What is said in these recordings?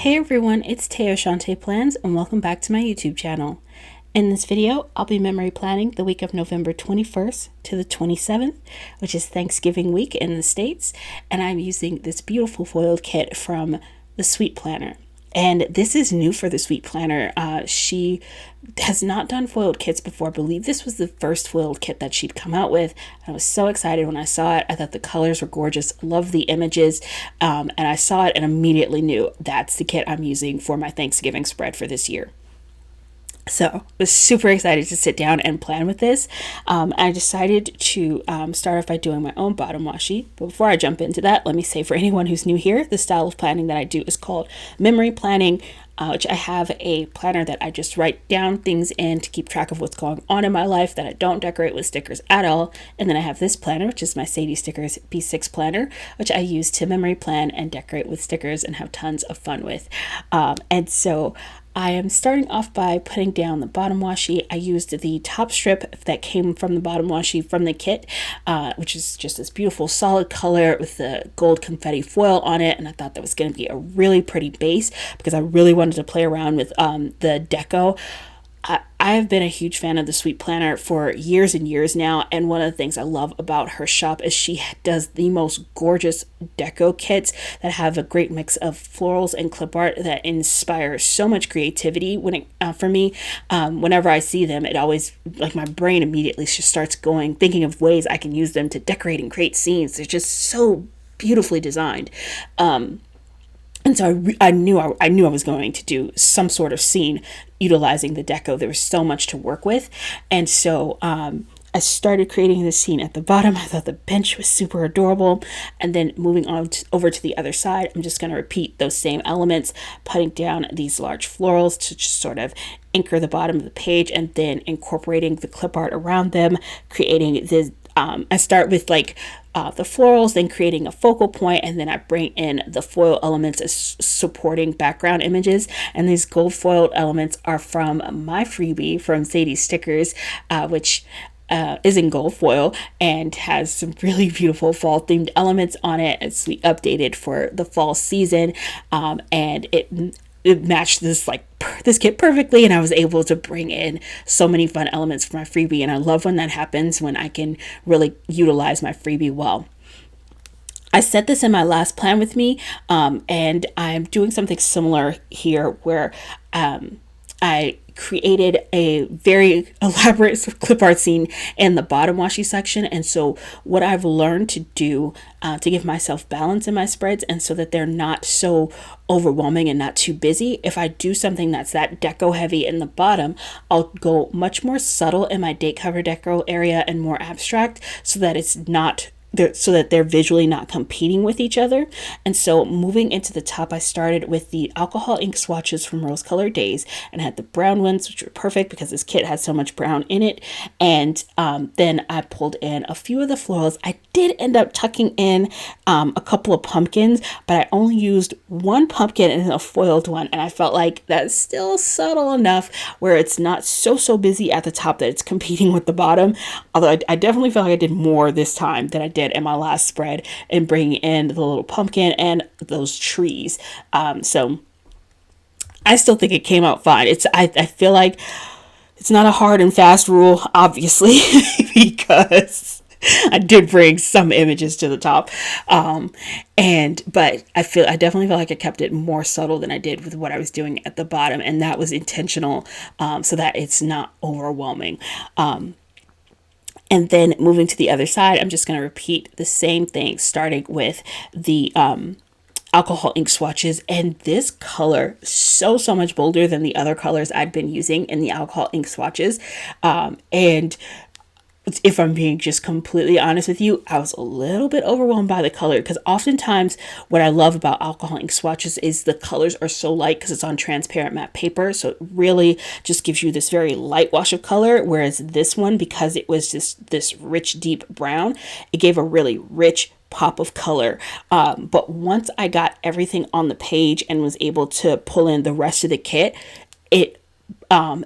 Hey everyone, it's Teo Shante Plans and welcome back to my YouTube channel. In this video, I'll be memory planning the week of November 21st to the 27th, which is Thanksgiving week in the States, and I'm using this beautiful foiled kit from the Sweet Planner. And this is new for the Sweet Planner. She has not done foiled kits before. I believe this was the first foiled kit that she'd come out with. I was so excited when I saw it. I thought the colors were gorgeous. Love the images. And I saw it and immediately knew that's the kit I'm using for my Thanksgiving spread for this year. So I was super excited to sit down and plan with this. I decided to start off by doing my own bottom washi. But before I jump into that, let me say for anyone who's new here, the style of planning that I do is called memory planning, which I have a planner that I just write down things in to keep track of what's going on in my life that I don't decorate with stickers at all. And then I have this planner, which is my Sadie Stickers B6 planner, which I use to memory plan and decorate with stickers and have tons of fun with. And so I am starting off by putting down the bottom washi. I used the top strip that came from the bottom washi from the kit, which is just this beautiful solid color with the gold confetti foil on it. And I thought that was going to be a really pretty base because I really wanted to play around with the deco. I have been a huge fan of the Sweet Planner for years and years now, and one of the things I love about her shop is she does the most gorgeous deco kits that have a great mix of florals and clip art that inspires so much creativity. For me, whenever I see them, it always, like, my brain immediately just starts going, thinking of ways I can use them to decorate and create scenes. They're just so beautifully designed. And so I knew I was going to do some sort of scene utilizing the deco. There was so much to work with. And so I started creating this scene at the bottom. I thought the bench was super adorable. And then moving on over to the other side, I'm just going to repeat those same elements, putting down these large florals to just sort of anchor the bottom of the page, and then incorporating the clip art around them, creating this. I start with the florals, then creating a focal point, and then I bring in the foil elements as supporting background images. And these gold foiled elements are from my freebie from Sadie Stickers, which is in gold foil and has some really beautiful fall themed elements on it as we updated for the fall season. And it matched this kit perfectly, and I was able to bring in so many fun elements for my freebie, and I love when that happens, when I can really utilize my freebie well. I said this in my last plan with me, and I'm doing something similar here where I created a very elaborate clip art scene in the bottom washi section. And so what I've learned to do to give myself balance in my spreads, and so that they're not so overwhelming and not too busy, if I do something that's that deco heavy in the bottom, I'll go much more subtle in my date cover deco area and more abstract, so that it's not so that they're visually not competing with each other. And so moving into the top, I started with the alcohol ink swatches from Rose Colored Days, and had the brown ones, which were perfect because this kit has so much brown in it. And then I pulled in a few of the florals. I did end up tucking in a couple of pumpkins, but I only used one pumpkin and a foiled one, and I felt like that's still subtle enough where it's not so busy at the top that it's competing with the bottom. Although I definitely felt like I did more this time than I did in my last spread in bringing in the little pumpkin and those trees. So I still think it came out fine. I feel like it's not a hard and fast rule, obviously, because I did bring some images to the top. But I definitely feel like I kept it more subtle than I did with what I was doing at the bottom. And that was intentional, so that it's not overwhelming. And then moving to the other side, I'm just going to repeat the same thing, starting with the alcohol ink swatches. And this color, so much bolder than the other colors I'd been using in the alcohol ink swatches. And if I'm being just completely honest with you, I was a little bit overwhelmed by the color, because oftentimes what I love about alcohol ink swatches is the colors are so light because it's on transparent matte paper. So it really just gives you this very light wash of color. Whereas this one, because it was just this rich, deep brown, it gave a really rich pop of color. But once I got everything on the page and was able to pull in the rest of the kit, it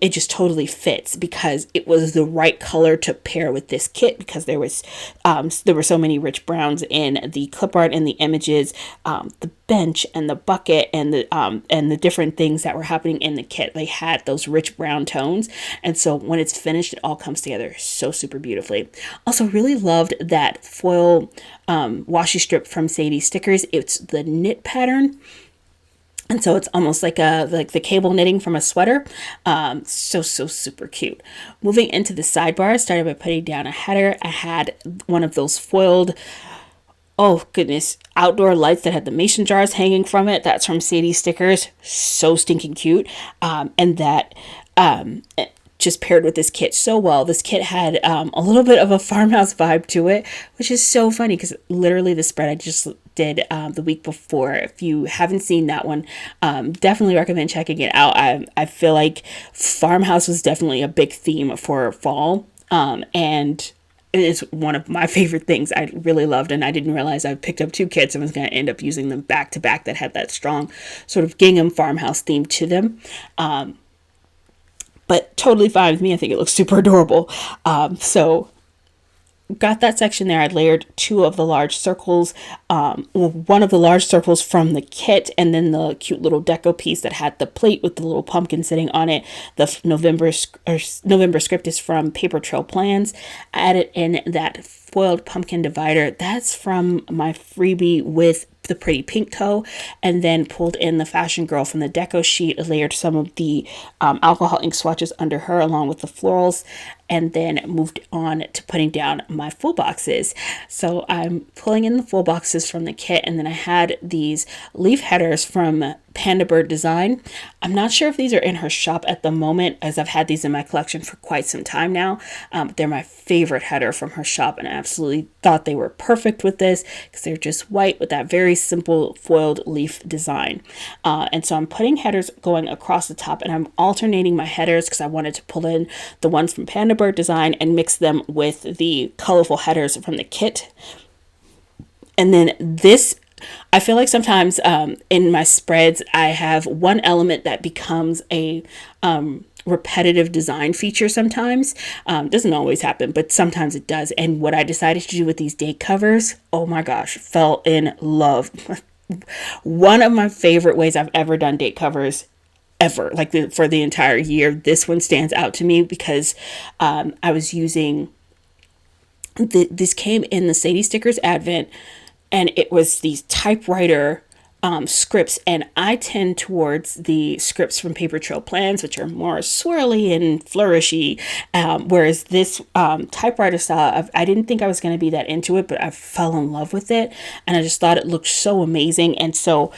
it just totally fits because it was the right color to pair with this kit, because there were so many rich browns in the clip art and the images, the bench and the bucket and the different things that were happening in the kit. They had those rich brown tones, and so when it's finished, it all comes together so super beautifully. Also, really loved that foil washi strip from Sadie Stickers. It's the knit pattern. And so it's almost like the cable knitting from a sweater. So super cute. Moving into the sidebar, I started by putting down a header. I had one of those foiled, oh goodness, outdoor lights that had the mason jars hanging from it. That's from Sadie Stickers. So stinking cute. And that just paired with this kit so well. This kit had a little bit of a farmhouse vibe to it, which is so funny because literally the spread I just did the week before. If you haven't seen that one, definitely recommend checking it out. I feel like farmhouse was definitely a big theme for fall, and it is one of my favorite things. I really loved, and I didn't realize I picked up two kits and was going to end up using them back to back that had that strong sort of gingham farmhouse theme to them. But totally fine with me. I think it looks super adorable. So got that section there. I layered two of the large circles, one of the large circles from the kit, and then the cute little deco piece that had the plate with the little pumpkin sitting on it. The November script is from Paper Trail Plans. I added in that foiled pumpkin divider. That's from my freebie with the Pretty Pink Co. And then pulled in the Fashion Girl from the deco sheet, layered some of the alcohol ink swatches under her along with the florals, and then moved on to putting down my full boxes. So I'm pulling in the full boxes from the kit, and then I had these leaf headers from Panda Bird Design. I'm not sure if these are in her shop at the moment, as I've had these in my collection for quite some time now. They're my favorite header from her shop, and I absolutely thought they were perfect with this because they're just white with that very simple foiled leaf design. And so I'm putting headers going across the top, and I'm alternating my headers because I wanted to pull in the ones from Panda Bird Design and mix them with the colorful headers from the kit. And then this, I feel like sometimes in my spreads, I have one element that becomes a repetitive design feature sometimes. Doesn't always happen, but sometimes it does. And what I decided to do with these date covers, oh my gosh, fell in love. One of my favorite ways I've ever done date covers ever, like for the entire year. This one stands out to me because I was using, this came in the Sadie Stickers Advent, and it was these typewriter scripts, and I tend towards the scripts from Paper Trail Plans, which are more swirly and flourishy, whereas this typewriter style, I didn't think I was going to be that into it, but I fell in love with it, and I just thought it looked so amazing. And so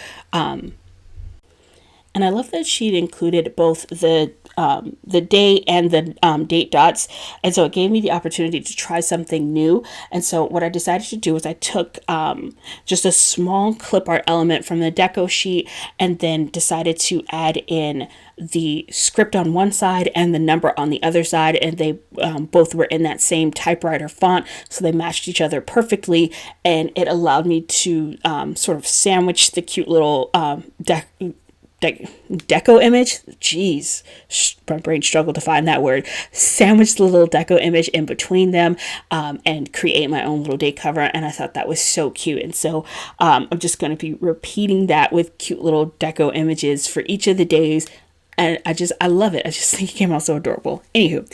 and I love that she'd included both the day and the date dots. And so it gave me the opportunity to try something new. And so what I decided to do was I took just a small clip art element from the deco sheet, and then decided to add in the script on one side and the number on the other side. And they both were in that same typewriter font, so they matched each other perfectly. And it allowed me to sort of sandwich the cute little deco image. Jeez, my brain struggled to find that word. Sandwich the little deco image in between them, and create my own little day cover. And I thought that was so cute. And so I'm just going to be repeating that with cute little deco images for each of the days. And I love it. I just think it came out so adorable. Anywho,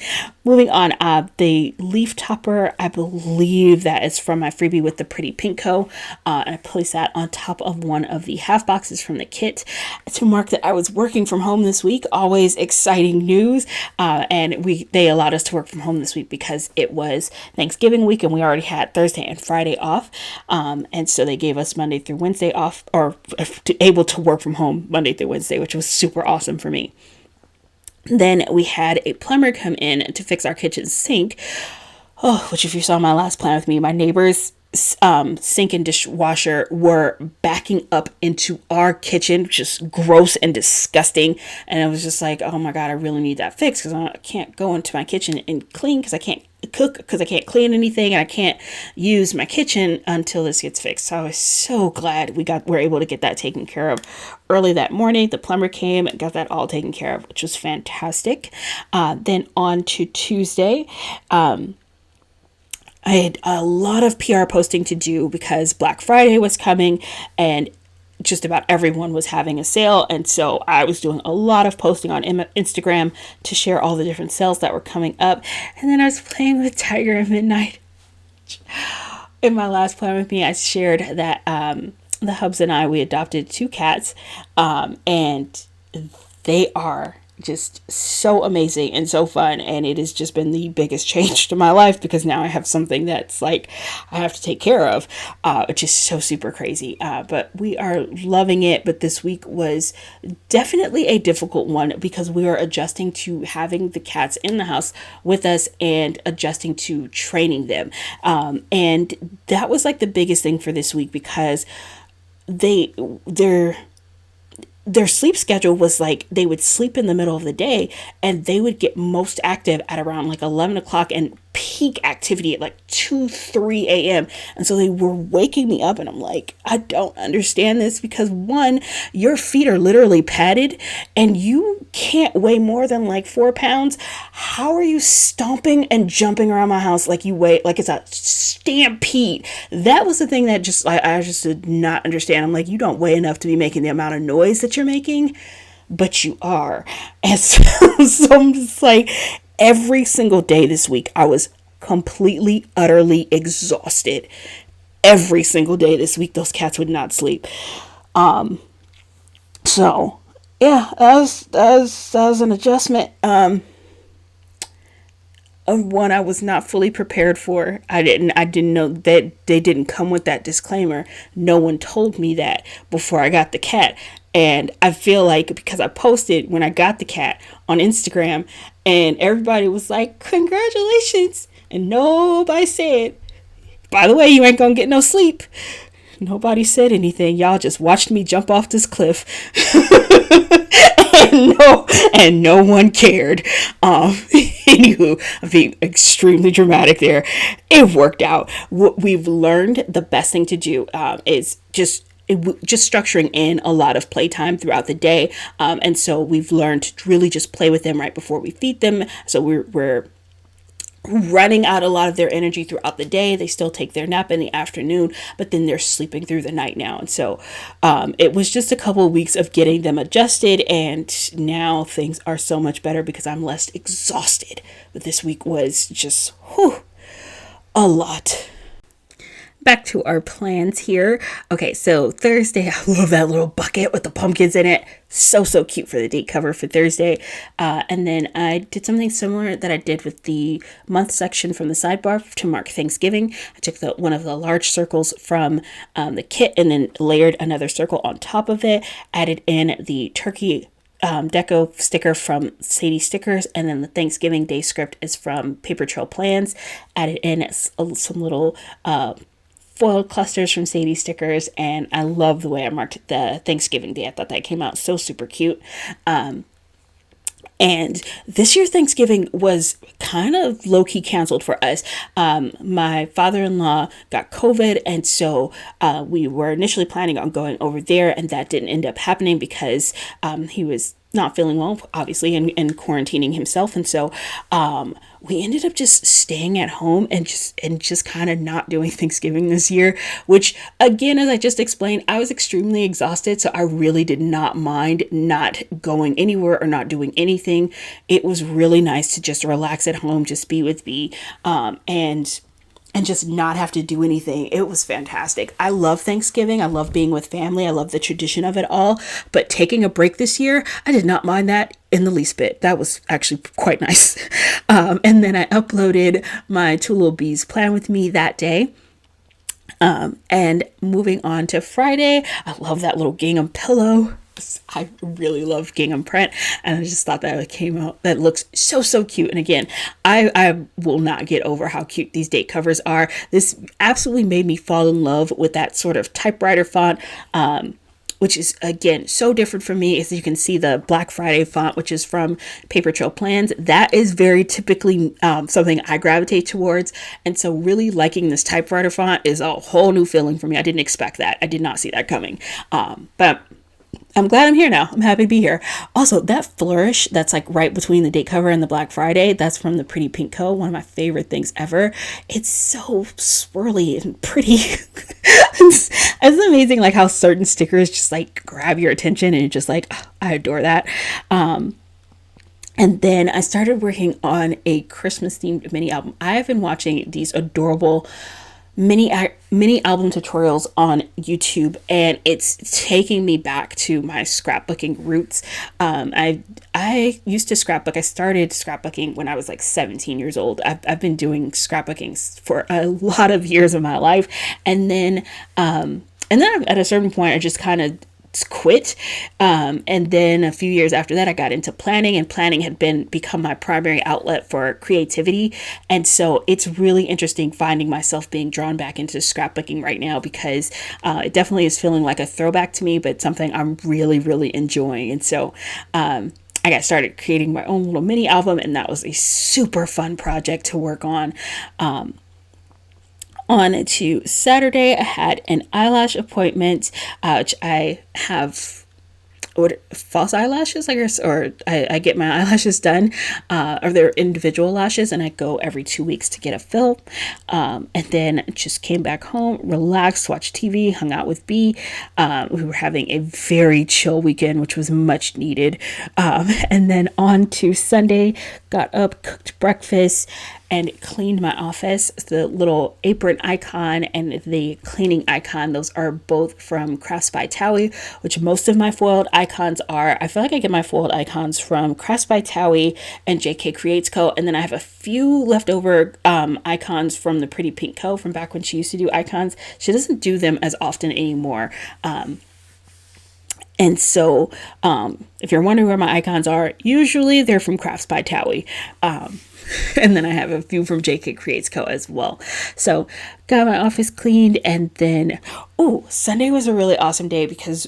moving on, the leaf topper, I believe that is from my freebie with the Pretty Pink Co. And I placed that on top of one of the half boxes from the kit to mark that I was working from home this week. Always exciting news. And they allowed us to work from home this week because it was Thanksgiving week and we already had Thursday and Friday off. And so they gave us Monday through Wednesday off, or able to work from home Monday through Wednesday, which was super awesome for me. Then we had a plumber come in to fix our kitchen sink. Oh, which if you saw my last plan with me, my neighbor's sink and dishwasher were backing up into our kitchen, just gross and disgusting. And I was just like, oh my God, I really need that fixed because I can't go into my kitchen and clean because I can't cook because I can't clean anything and I can't use my kitchen until this gets fixed. So I was so glad we're able to get that taken care of early that morning. The plumber came and got that all taken care of, which was fantastic. Then on to Tuesday, I had a lot of PR posting to do because Black Friday was coming and just about everyone was having a sale. And so I was doing a lot of posting on Instagram to share all the different sales that were coming up. And then I was playing with Tiger at midnight. In my last Plan With Me, I shared that the Hubs and I, we adopted 2 cats. And they are just so amazing and so fun, and it has just been the biggest change to my life because now I have something that's like I have to take care of, which is so super crazy, but we are loving it. But this week was definitely a difficult one because we are adjusting to having the cats in the house with us and adjusting to training them, and that was like the biggest thing for this week because their sleep schedule was like they would sleep in the middle of the day and they would get most active at around like 11 o'clock and peak activity at like 2-3 a.m. And so they were waking me up and I'm like, I don't understand this because one, your feet are literally padded and you can't weigh more than like 4 pounds. How are you stomping and jumping around my house like you weigh like it's a stampede? That was the thing that just I just did not understand. I'm like, you don't weigh enough to be making the amount of noise that you're making, but you are. And so I'm just like, every single day this week, I was completely, utterly exhausted. Every single day this week, those cats would not sleep. So yeah, that was an adjustment. One I was not fully prepared for. I didn't know that they didn't come with that disclaimer. No one told me that before I got the cat. And I feel like because I posted when I got the cat on Instagram and everybody was like, congratulations. And nobody said, by the way, you ain't gonna get no sleep. Nobody said anything. Y'all just watched me jump off this cliff. and no one cared. Anywho, I'm being extremely dramatic there. It worked out. What we've learned, the best thing to do is just structuring in a lot of playtime throughout the day. And so we've learned to really just play with them right before we feed them. So we're running out a lot of their energy throughout the day. They still take their nap in the afternoon, but then they're sleeping through the night now. And so it was just a couple of weeks of getting them adjusted, and now things are so much better because I'm less exhausted. But this week was just a lot. Back to our plans here. Okay, so Thursday, I love that little bucket with the pumpkins in it. So cute for the date cover for Thursday. And then I did something similar that I did with the month section from the Sidebar to mark Thanksgiving. I took one of the large circles from the kit and then layered another circle on top of it. Added in the turkey deco sticker from Sadie Stickers, and then the Thanksgiving Day script is from Paper Trail Plans. Added in some little foil clusters from Sadie Stickers, and I love the way I marked the Thanksgiving Day. I thought that came out so super cute. And this year Thanksgiving was kind of low-key canceled for us. My father-in-law got COVID, and so we were initially planning on going over there, and that didn't end up happening because he was not feeling well, obviously, and quarantining himself. And so we ended up just staying at home and just kind of not doing Thanksgiving this year, which again, as I just explained, I was extremely exhausted. So I really did not mind not going anywhere or not doing anything. It was really nice to just relax at home, just be with me, and just not have to do anything. It was fantastic. I love Thanksgiving. I love being with family. I love the tradition of it all. But taking a break this year, I did not mind that in the least bit. That was actually quite nice. And then I uploaded my Two Little Bees Plan With Me that day. And moving on to Friday, I love that little gingham pillow. I really love gingham print, and I just thought that it came out, that looks so cute. And again, I will not get over how cute these date covers are. This absolutely made me fall in love with that sort of typewriter font. which is again so different from me. As you can see, the Black Friday font, which is from Paper Trail Plans, that is very typically something I gravitate towards. And so really liking this typewriter font is a whole new feeling for me. I didn't expect that. I did not see that coming. But I'm glad I'm here now. I'm happy to be here. Also, that flourish that's like right between the date cover and the Black Friday, that's from the Pretty Pink Co. One of my favorite things ever. It's so swirly and pretty. It's amazing like how certain stickers just like grab your attention and you're just like, oh, I adore that. And then I started working on a Christmas themed mini album. I have been watching these adorable mini album tutorials on YouTube, and it's taking me back to my scrapbooking roots. I used to scrapbook. I started scrapbooking when I was like 17 years old. I've been doing scrapbooking for a lot of years of my life, and then at a certain point I just kind of quit. And then a few years after that, I got into planning, and planning had become my primary outlet for creativity. And so it's really interesting finding myself being drawn back into scrapbooking right now, because it definitely is feeling like a throwback to me, but something I'm really, really enjoying. And so, I got started creating my own little mini album, and that was a super fun project to work on. On to Saturday, I had an eyelash appointment, which I have false eyelashes, I guess, or I get my eyelashes done, or they're individual lashes, and I go every 2 weeks to get a fill. And then just came back home, relaxed, watched TV, hung out with B. We were having a very chill weekend, which was much needed. And then on to Sunday, got up, cooked breakfast, and cleaned my office. The little apron icon and the cleaning icon, those are both from Crafts by Towie, which most of my foiled icons are. I feel like I get my foiled icons from Crafts by Towie and JK Creates Co. And then I have a few leftover icons from the Pretty Pink Co. from back when she used to do icons. She doesn't do them as often anymore. And so if you're wondering where my icons are, usually they're from Crafts by Towie. And then I have a few from JK Creates Co. as well. So got my office cleaned, and then, Sunday was a really awesome day because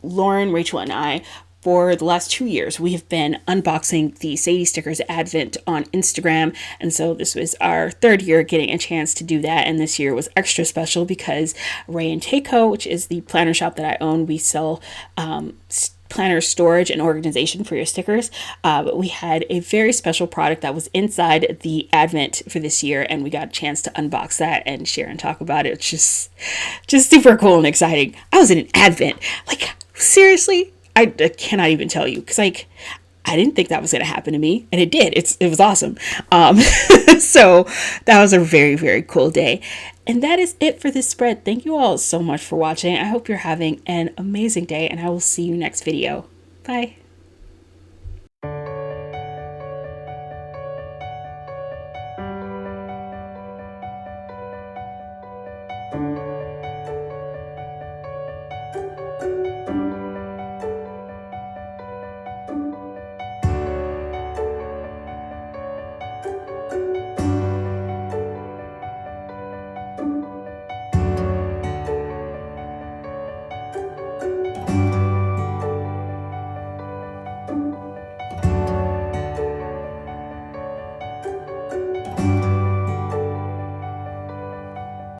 Lauren, Rachel, and I, for the last 2 years, we have been unboxing the Sadie Stickers Advent on Instagram. And so this was our third year getting a chance to do that. And this year was extra special because Ray and Takeo, which is the planner shop that I own, we sell planner storage and organization for your stickers. But we had a very special product that was inside the Advent for this year, and we got a chance to unbox that and share and talk about it. It's just super cool and exciting. I was in an Advent. Like, seriously? I cannot even tell you, because like I didn't think that was going to happen to me, and it did. It was awesome. So that was a very, very cool day. And that is it for this spread. Thank you all so much for watching. I hope you're having an amazing day, and I will see you next video. Bye.